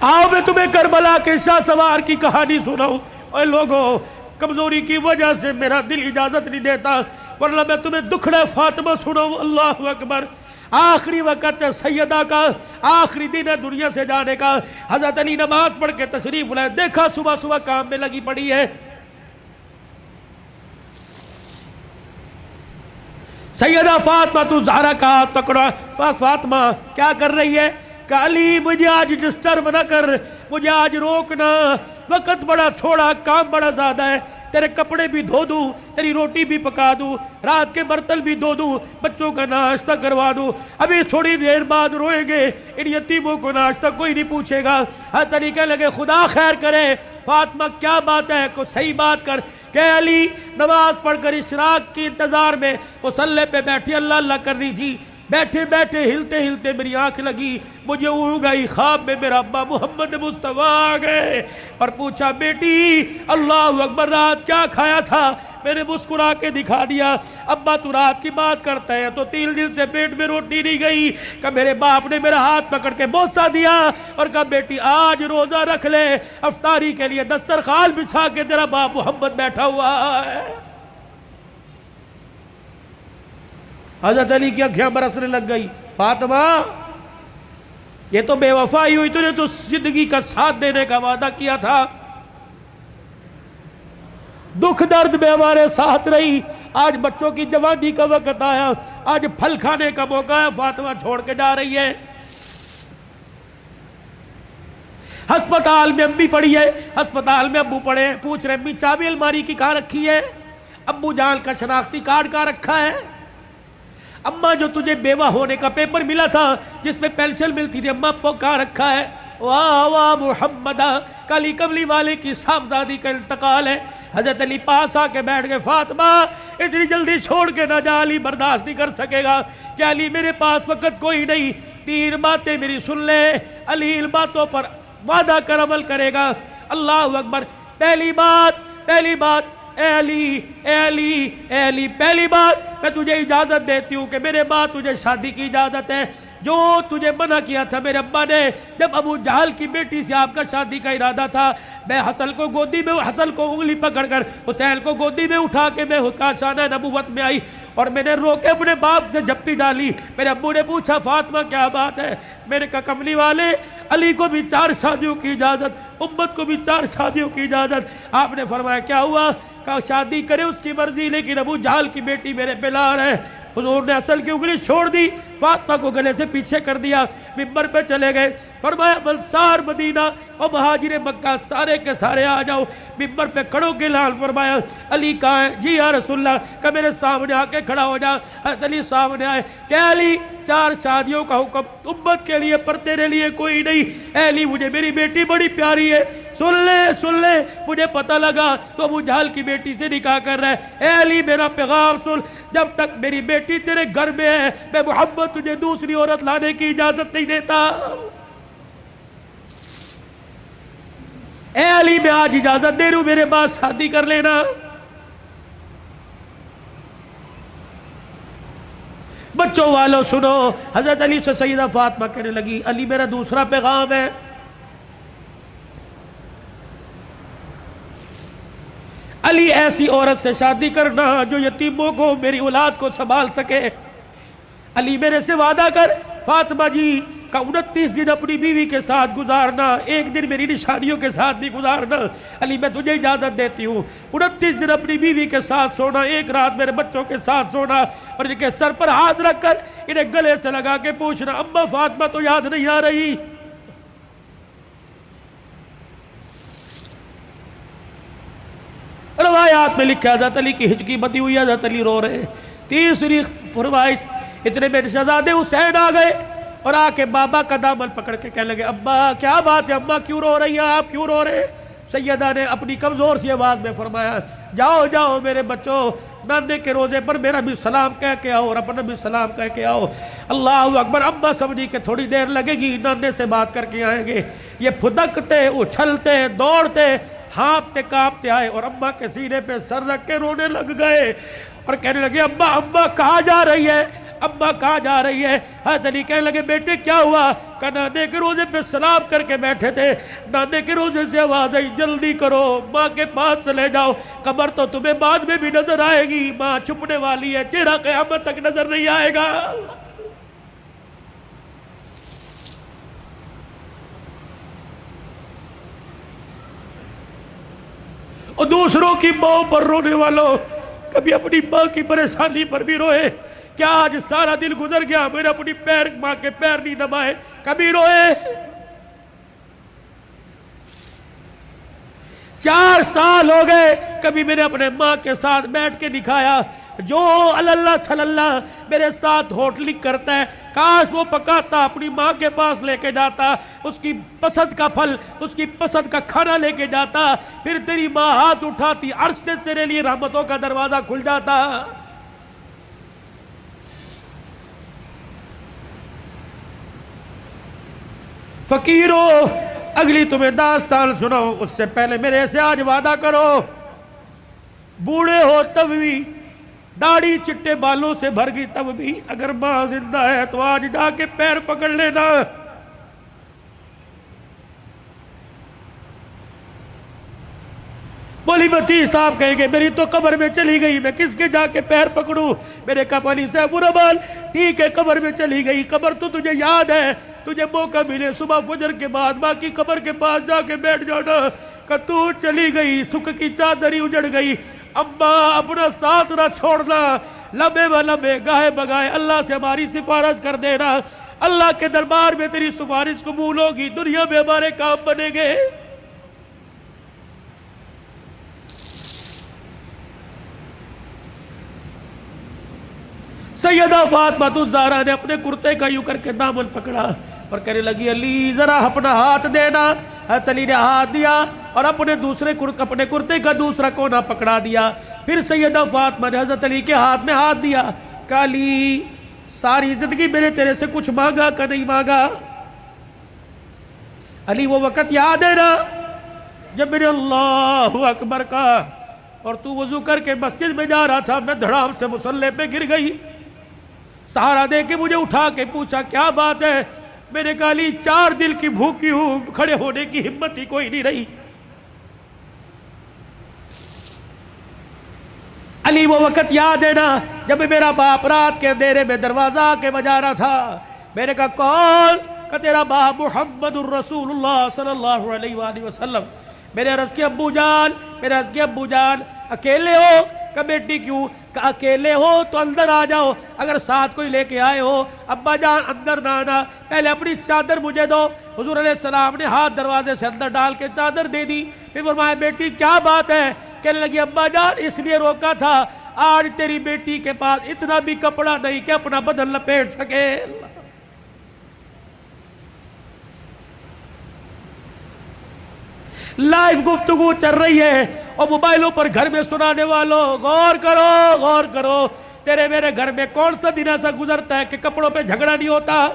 آؤ میں تمہیں کربلا کے شاہ سوار کی کہانی سناؤں. اے لوگو، کمزوری کی وجہ سے میرا دل اجازت نہیں دیتا، ورنہ میں تمہیں دکھڑا فاطمہ سناؤں. اللہ اکبر. آخری وقت سیدہ کا، آخری دن ہے دنیا سے جانے کا. حضرت علی نماز پڑھ کے تشریف لائے، دیکھا صبح صبح کام میں لگی پڑی ہے. سیدہ فاطمہ تو زہرا کا ہاتھ پکڑا. فاطمہ کیا کر رہی ہے؟ کہ علی مجھے آج ڈسٹرب نہ کر، مجھے آج روکنا، وقت بڑا تھوڑا، کام بڑا زیادہ ہے. تیرے کپڑے بھی دھو دوں، تیری روٹی بھی پکا دوں، رات کے برتن بھی دھو دوں، بچوں کا ناشتہ کروا دوں. ابھی تھوڑی دیر بعد روئیں گے، ان یتیموں کو ناشتہ کوئی نہیں پوچھے گا. ہر طریقے لگے خدا خیر کرے. فاطمہ کیا بات ہے؟ کوئی صحیح بات کر. کہ علی نماز پڑھ کر اشراق کی انتظار میں مصلی پہ بیٹھی اللہ اللہ کر رہی تھی. بیٹھے بیٹھے ہلتے ہلتے میری آنکھ لگی، مجھے اڑ گئی. خواب میں میرا ابا محمد مصطفیٰ آ گئے اور پوچھا بیٹی اللہ اکبر رات کیا کھایا تھا؟ میں نے مسکرا کے دکھا دیا. ابا تو رات کی بات کرتا ہے تو 3 دن سے پیٹ میں روٹی نہیں گئی. کہ میرے باپ نے میرا ہاتھ پکڑ کے بوسہ دیا اور کہا بیٹی آج روزہ رکھ لے، افطاری کے لیے دسترخوان بچھا کے تیرا باپ محمد بیٹھا ہوا ہے. حضرت علی کی آنکھیں برسنے لگ گئی. فاطمہ یہ تو بے وفائی ہوئی، تو نے تو زندگی کا ساتھ دینے کا وعدہ کیا تھا، دکھ درد میں ہمارے ساتھ رہی. آج بچوں کی جوانی کا وقت آیا، آج پھل کھانے کا موقع ہے. فاطمہ چھوڑ کے جا رہی ہے. ہسپتال میں امی پڑی ہے، ہسپتال میں ابو پڑے، پوچھ رہے امی چابی الماری کی کہاں رکھی ہے؟ ابو جان کا شناختی کارڈ کہاں رکھا ہے؟ اماں جو تجھے بیوہ ہونے کا پیپر ملا تھا جس میں پینشن ملتی تھی، اماں وہ کہاں رکھا ہے؟ واہ واہ محمدہ، کالی کملی والے کی صاحبزادی کا انتقال ہے. حضرت علی پاس آ کے بیٹھ گئے. فاطمہ اتنی جلدی چھوڑ کے نہ جا، علی برداشت نہیں کر سکے گا. کہ علی میرے پاس وقت کوئی نہیں، 3 باتیں میری سن لے. علی ان باتوں پر وعدہ کر عمل کرے گا. اللہ اکبر. پہلی بات اے علی اے علی اے علی، پہلی بات میں تجھے اجازت دیتی ہوں کہ میرے بعد تجھے شادی کی اجازت ہے. جو تجھے منع کیا تھا میرے ابا نے جب ابو جہل کی بیٹی سے آپ کا شادی کا ارادہ تھا، میں حسن کو گودی میں، حسن کو انگلی پکڑ کر حسین کو گودی میں اٹھا کے میں کاشانہ نبوت میں آئی اور میں نے رو کے اپنے باپ سے جھپی ڈالی. میرے ابو نے پوچھا فاطمہ کیا بات ہے؟ میں نے کہا کملی والے، علی کو بھی 4 شادیوں کی اجازت، امت کو بھی 4 شادیوں کی اجازت. آپ نے فرمایا کیا ہوا؟ کہا شادی کرے اس کی مرضی، لیکن ابو جہل کی بیٹی میرے پہ لار ہے. حضور نے اصل کی انگلی چھوڑ دی، فاطمہ کو گلے سے پیچھے کر دیا، منبر پہ چلے گئے. فرمایا انصار مدینہ اور مہاجر مکہ سارے کے سارے آ جاؤ. منبر پہ کھڑوں کے لال فرمایا علی کہاں ہے؟ جی یا رسول اللہ. کہ میرے سامنے آ کے کھڑا ہو جا. حضرت علی سامنے آئے. کہ علی 4 شادیوں کا حکم امت کے لیے پر تیرے لیے کوئی نہیں. اے علی مجھے میری بیٹی بڑی پیاری ہے، سن لے مجھے پتہ لگا تو ابو جہل کی بیٹی سے نکاح کر رہا ہے. اے علی میرا پیغام سن، جب تک میری بیٹی تیرے گھر میں ہے میں محمد تجھے دوسری عورت لانے کی اجازت نہیں دیتا. اے علی میں آج اجازت دے رہا ہوں، میرے بعد شادی کر لینا. بچوں والوں سنو، حضرت علی سے سیدہ فاطمہ کہنے لگی علی میرا دوسرا پیغام ہے. علی ایسی عورت سے شادی کرنا جو یتیموں کو، میری اولاد کو سنبھال سکے. علی میرے سے وعدہ کر فاطمہ جی کا 29 دن اپنی بیوی کے ساتھ گزارنا، 1 دن میری نشانیوں کے ساتھ بھی گزارنا. علی میں تجھے اجازت دیتی ہوں. 29 دن اپنی بیوی کے ساتھ سونا، 1 رات میرے بچوں کے ساتھ سونا، اور ان کے سر پر ہاتھ رکھ کر انہیں گلے سے لگا کے پوچھنا اما فاطمہ تو یاد نہیں آ رہی؟ روایات میں لکھا حضرت علی کی ہچکی بندی ہوئی، حضرت علی رو رہے. تیسری فرمائش، اتنے میں شہزادے حسین آ گئے اور آ کے بابا کا دامن پکڑ کے کہنے لگے ابا کیا بات ہے، اماں کیوں رو رہی ہیں، آپ کیوں رو رہے ہیں؟ سیدہ نے اپنی کمزور سی آواز میں فرمایا جاؤ جاؤ میرے بچوں، نانے کے روزے پر میرا بھی سلام کہہ کے آؤ اور اپنا بھی سلام کہہ کے آؤ. اللہ اکبر. اماں سمجھی کہ تھوڑی دیر لگے گی، نانے سے بات کر کے آئیں گے. یہ پھدکتے اچھلتے دوڑتے ہانپتے کانپتے آئے اور اماں کے سینے پہ سر رکھ کے رونے لگ گئے اور کہنے لگے ابا کہاں جا رہی ہے؟ ابا کہاں جا رہی ہے؟ حضرت علی کہنے لگے بیٹے کیا ہوا؟ کہ نانے کے روزے پہ سلام کر کے بیٹھے تھے، نانے کے روزے سے آواز آئی جلدی کرو ماں کے پاس چلے جاؤ، قبر تو تمہیں بعد میں بھی نظر آئے گی، ماں چھپنے والی ہے، چہرہ قیامت تک نظر نہیں آئے گا۔ اور دوسروں کی ماں پر رونے والوں، کبھی اپنی ماں کی پریشانی پر بھی روئے۔ کیا آج سارا دن گزر گیا میں نے اپنی ماں کے پیر نہیں دبائے؟ کبھی روئے؟ 4 سال ہو گئے کبھی میں نے اپنے ماں کے ساتھ بیٹھ کے دکھایا؟ جو اللہ تھلاللہ میرے ساتھ ہوٹلی کرتا ہے، کاش وہ پکاتا اپنی ماں کے پاس لے کے جاتا، اس کی پسند کا پھل، اس کی پسند کا کھانا لے کے جاتا، پھر تیری ماں ہاتھ اٹھاتی، عرش سے تیرے لیے رحمتوں کا دروازہ کھل جاتا۔ فقیرو، اگلی تمہیں داستان سناؤ اس سے پہلے میرے سے آج وعدہ کرو، بوڑھے ہو تب بھی، داڑھی چٹے بالوں سے بھر گئی تب بھی، اگر ماں زندہ ہے تو آج جا کے پیر پکڑ لینا۔ مولی متی صاحب کہیں گے میری تو قبر میں چلی گئی، میں کس کے جا کے پیر پکڑوں؟ میرے کہا علی صاحب الرحمن ٹھیک ہے قبر میں چلی گئی، قبر تو تجھے یاد ہے، تجھے موقع ملے صبح فجر کے بعد ماں کی قبر کے پاس جا کے بیٹھ جانا، کہ تو چلی گئی، سکھ کی چادری اجڑ گئی، اماں اپنا ساتھ نہ چھوڑنا، لمبے و لمبے گاہے بگائے اللہ سے ہماری سفارش کر دینا، اللہ کے دربار میں تیری سفارش قبول ہوگی، دنیا میں ہمارے کام بنے گے۔ سیدہ فاطمہ الزہرا نے اپنے کرتے کا یوں کر کے دامن پکڑا اور کہنے لگی علی ذرا اپنا ہاتھ دینا۔ حضرت علی نے ہاتھ دیا اور اپنے کرتے کا دوسرا کونا پکڑا دیا۔ پھر سیدہ فاطمہ نے حضرت علی کے ہاتھ میں ہاتھ دیا، کہا علی ساری زندگی میں نے تیرے سے کچھ مانگا کہ نہیں مانگا؟ علی وہ وقت یاد ہے نا جب میں نے اللہ اکبر کہا اور تو وضو کر کے مسجد میں جا رہا تھا، میں دھڑام سے مصلی پہ گر گئی، سہارا دے کے مجھے اٹھا کے پوچھا کیا بات ہے؟ میں نے کہا علی 4 دل کی بھوکی ہوں، کھڑے ہونے کی ہمت ہی کوئی نہیں رہی۔ علی وہ وقت یاد ہے نا جب میرا باپ رات کے اندھیرے میں دروازہ آ کے بجا رہا تھا، میں نے کہا کون؟ کہ تیرا باپ محمد الرسول اللہ صلی اللہ علیہ وآلہ وسلم۔ میں نے عرض کیا ابو جان اکیلے ہو؟ کہ بیٹی کیوں؟ کہ اکیلے ہو تو اندر آ جاؤ، اگر ساتھ کوئی لے کے آئے ہو ابا جان اندر نہ آنا، پہلے اپنی چادر مجھے دو۔ حضور علیہ السلام نے ہاتھ دروازے سے اندر ڈال کے چادر دے دی، پھر فرمایا بیٹی کیا بات ہے؟ کہنے لگی ابا جان اس لیے روکا تھا، آج تیری بیٹی کے پاس اتنا بھی کپڑا نہیں کہ اپنا بدن لپیٹ سکے۔ لائیو گفتگو چل رہی ہے اور موبائلوں پر گھر میں سنانے والوں غور کرو، تیرے میرے گھر میں کون سا دن ایسا گزرتا ہے کہ کپڑوں پہ جھگڑا نہیں ہوتا؟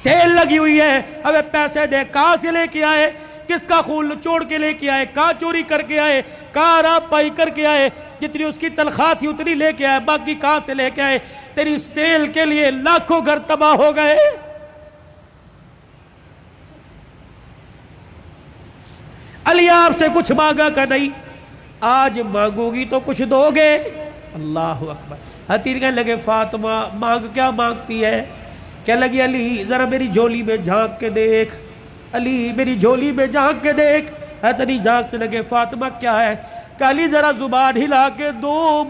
سیل لگی ہوئی ہے، ابے پیسے دے، کہاں سے لے کے آئے؟ کس کا خون چوڑ کے لے کے آئے؟ کہاں چوری کر کے آئے؟ کہاں راب پائی کر کے آئے؟ جتنی اس کی تنخواہ تھی اتنی لے کے آئے، باقی کہاں سے لے کے آئے؟ تیری سیل کے لیے لاکھوں گھر تباہ ہو گئے۔ علی آپ سے کچھ مانگا کہ نہیں؟ آج مانگو گی تو کچھ دو گے؟ اللہ اکبر۔ حتیر کہنے لگے فاطمہ مانگ کیا مانگتی ہے؟ کہنے لگی علی ذرا میری جھولی میں جھانک کے دیکھ، علی میری جھولی میں جھانک کے دیکھ۔ حضرت علی جھانکنے لگے فاطمہ کیا ہے؟ کہ علی ذرا زبان ہلا کے دو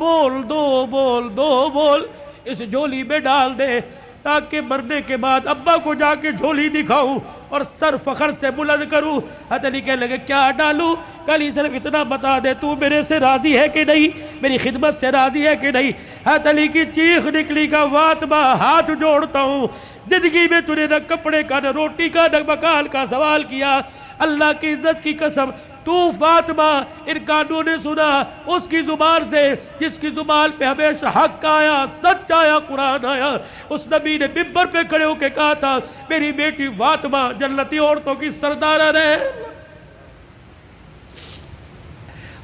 بول اس جھولی میں ڈال دے، تاکہ مرنے کے بعد ابا کو جا کے جھولی دکھاؤں اور سر فخر سے بلند کروں۔ حضرت علی کہنے لگے کیا ڈالوں؟ کہ علی صرف اتنا بتا دے تو میرے سے راضی ہے کہ نہیں، میری خدمت سے راضی ہے کہ نہیں؟ حضرت علی کی چیخ نکلی کہ فاطمہ ہاتھ جوڑتا ہوں، زندگی میں تُو نے نہ کپڑے کا نہ روٹی کا نہ مکان کا سوال کیا، اللہ کی عزت کی قسم تو فاطمہ ان کانوں نے سنا اس کی زبان سے جس کی زبان پہ ہمیشہ حق آیا، سچ آیا، قرآن آیا۔ اس نبی نے ممبر پہ کھڑے ہو کے کہا تھا میری بیٹی فاطمہ جنتی عورتوں کی سردار ہے۔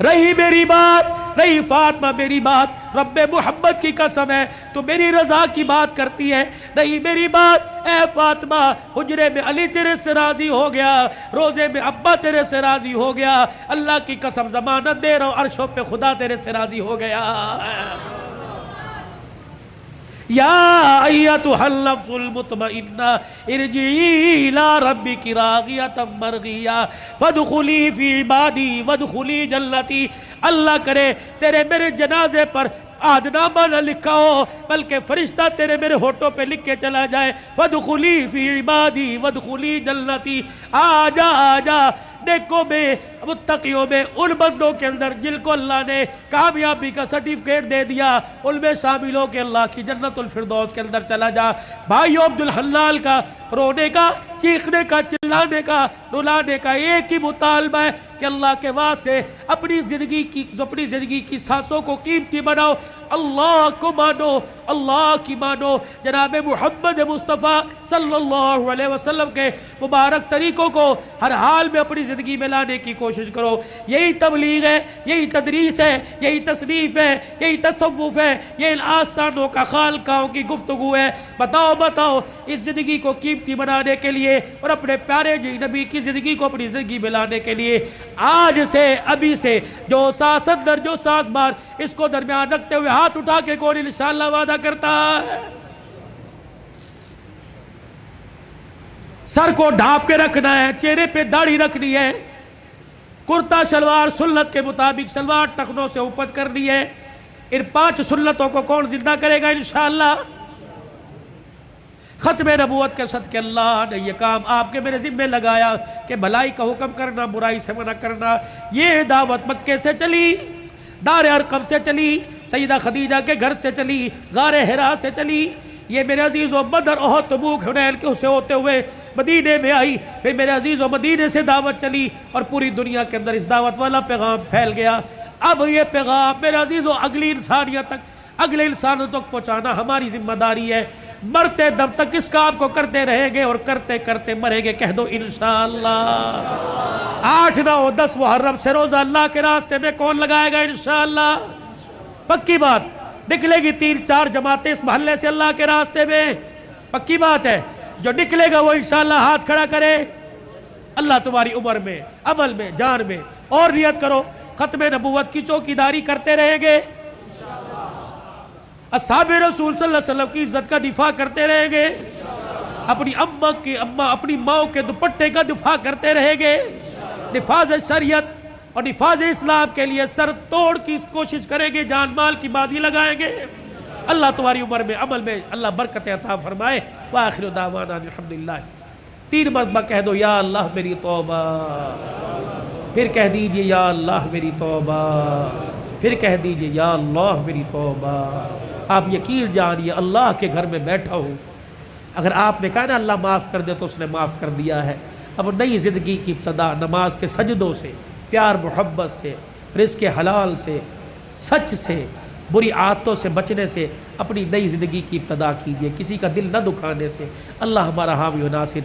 رہی میری بات رہی فاطمہ میری بات رب محمد کی قسم ہے تو میری رضا کی بات کرتی ہے، نہیں میری بات اے فاطمہ حجرے میں علی تیرے سے راضی ہو گیا، روزے میں ابا تیرے سے راضی ہو گیا، اللہ کی قسم ضمانت دے رہا ہوں عرشوں پہ خدا تیرے سے راضی ہو گیا۔ یا ایتھا النفس المطمئنہ ارجعی الی ربک راغیۃ مرغیہ فادخلی فی عبادی وادخلی جنتی۔ اللہ کرے تیرے میرے جنازے پر آدنامہ نہ لکھا ہو بلکہ فرشتہ تیرے میرے ہونٹوں پہ لکھ کے چلا جائے، فادخلی فی عبادی وادخلی جنتی۔ آجا آجا نیکوں میں متقیوں میں ان بندوں کے اندر جن کو اللہ نے کامیابی کا سرٹیفکیٹ دے دیا ان میں شامل ہو کے اللہ کی جنت الفردوس کے اندر چلا جا۔ بھائیو عبد الحلال کا رونے کا، چیخنے کا، چلانے کا، رلانے کا ایک ہی مطالبہ ہے کہ اللہ کے واسطے اپنی زندگی کی سانسوں کو قیمتی بناؤ، اللہ کو مانو، اللہ کی مانو، جناب محمد مصطفیٰ صلی اللہ علیہ وسلم کے مبارک طریقوں کو ہر حال میں اپنی زندگی میں لانے کی کوشش کرو۔ یہی تبلیغ ہے، یہی تدریس ہے، یہی تصنیف ہے، یہی تصوف ہے، یہ آستانوں کا خالقاہوں کی گفتگو ہے۔ بتاؤ اس زندگی کو قیمتی بنانے کے لیے اور اپنے پیارے نبی کی زندگی کو اپنی زندگی میں لانے کے لیے آج سے ابھی سے جو ساس اندر جو ساس بار اس کو درمیان رکھتے ہوئے ہاتھ اٹھا کے کون انشاءاللہ وعدہ کرتا ہے؟ سر کو ڈھانپ کے رکھنا ہے، چہرے پہ داڑھی رکھنی ہے، کرتا شلوار سنت کے مطابق شلوار ٹخنوں سے اوپر کرنی ہے۔ ان 5 سنتوں کو کون زندہ کرے گا انشاءاللہ؟ ختم نبوت کے صدقے اللہ نے یہ کام آپ کے میرے ذمہ لگایا کہ بھلائی کا حکم کرنا، برائی سے منع کرنا۔ یہ دعوت مکے سے چلی، دار ارقم سے چلی، سیدہ خدیجہ کے گھر سے چلی، غار حرا سے چلی، یہ میرے عزیزو بدر احد تبوک حنین کے سے ہوتے ہوئے مدینے میں آئی، پھر میرے عزیزو مدینے سے دعوت چلی اور پوری دنیا کے اندر اس دعوت والا پیغام پھیل گیا۔ اب یہ پیغام میرے عزیزو اگلی انسانیت تک، اگلے انسانوں تک پہنچانا ہماری ذمہ داری ہے۔ مرتے دم تک اس کام کو کرتے رہیں گے اور کرتے کرتے مریں گے۔ کہہ دو انشاءاللہ۔ 8، 9، 10 محرم سے روزہ اللہ کے راستے میں کون لگائے گا انشاءاللہ؟ پکی بات، نکلے گی 3-4 جماعتیں اس محلے سے اللہ کے راستے میں، پکی بات ہے۔ جو نکلے گا وہ انشاءاللہ ہاتھ کھڑا کرے۔ اللہ تمہاری عمر میں، عمل میں، جان میں، اور نیت کرو ختم نبوت کی چوکیداری کرتے رہیں گے، اصحاب رسول صلی اللہ علیہ وسلم کی عزت کا دفاع کرتے رہیں گے، اپنی اپنی ماں کے دوپٹے کا دفاع کرتے رہیں گے، نفاذ شریعت اور نفاذ اسلام کے لیے سر توڑ کی کوشش کریں گے، جان مال کی بازی لگائیں گے۔ اللہ تمہاری عمر میں، عمل میں اللہ برکت عطا فرمائے۔ وآخر دعوانا الحمدللہ۔ 3 مرتبہ کہہ دو یا اللہ میری توبہ، پھر کہہ دیجئے یا اللہ میری توبہ، پھر کہہ دیجئے یا اللہ میری توبہ۔ آپ یقین جانیے اللہ کے گھر میں بیٹھا ہوں، اگر آپ نے کہا نا اللہ معاف کر دے تو اس نے معاف کر دیا ہے۔ اب نئی زندگی کی ابتدا نماز کے سجدوں سے، پیار محبت سے، رزق حلال سے، سچ سے، بری عادتوں سے بچنے سے اپنی نئی زندگی کی ابتدا کیجئے، کسی کا دل نہ دکھانے سے۔ اللہ ہمارا حامی و ناصر